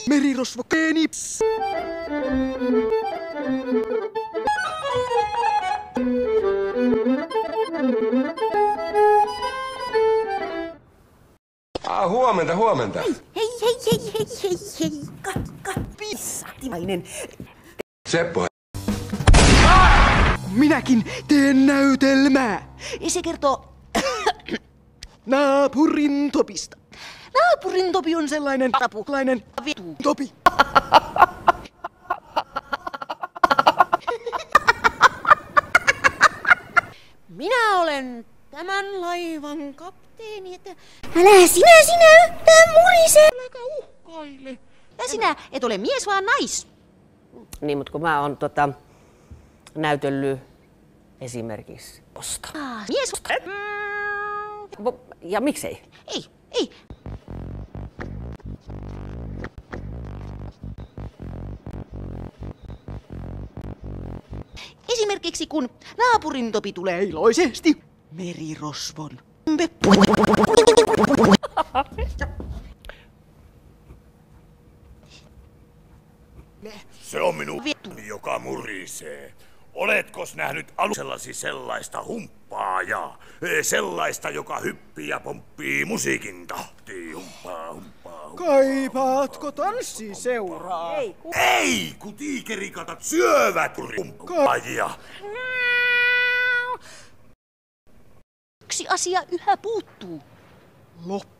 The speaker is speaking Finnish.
Merirosvo Keeni. Huomenta. Hei. Pissatimainen. Seppo. Minäkin teen näytelmää. Se kertoo Naapurin Topista. naapurin Topi on sellainen Tapuklainen vitu. Topi. Minä olen tämän laivan kapteeni, että älä sinä, tää murisee. Äläkä uhkaile. Ja sinä et ole mies vaan nais. Niin, mutta kun mä oon näytellyt esimerkiksi posta. Mies. Ja miksei? Ei. Esimerkiksi kun naapurin Topi tulee Iloisesti merirosvon. Se on minun joka murisee. Oletkos nähnyt aluksellasi sellaista humppaajaa? Sellaista, joka hyppii ja pomppii musiikin tahtiin. Humppaa. Kaipaatko tanssiseuraa? Ei, kun tiikerikatat syövät humppaajia. Yksi asia yhä puuttuu. Loppu.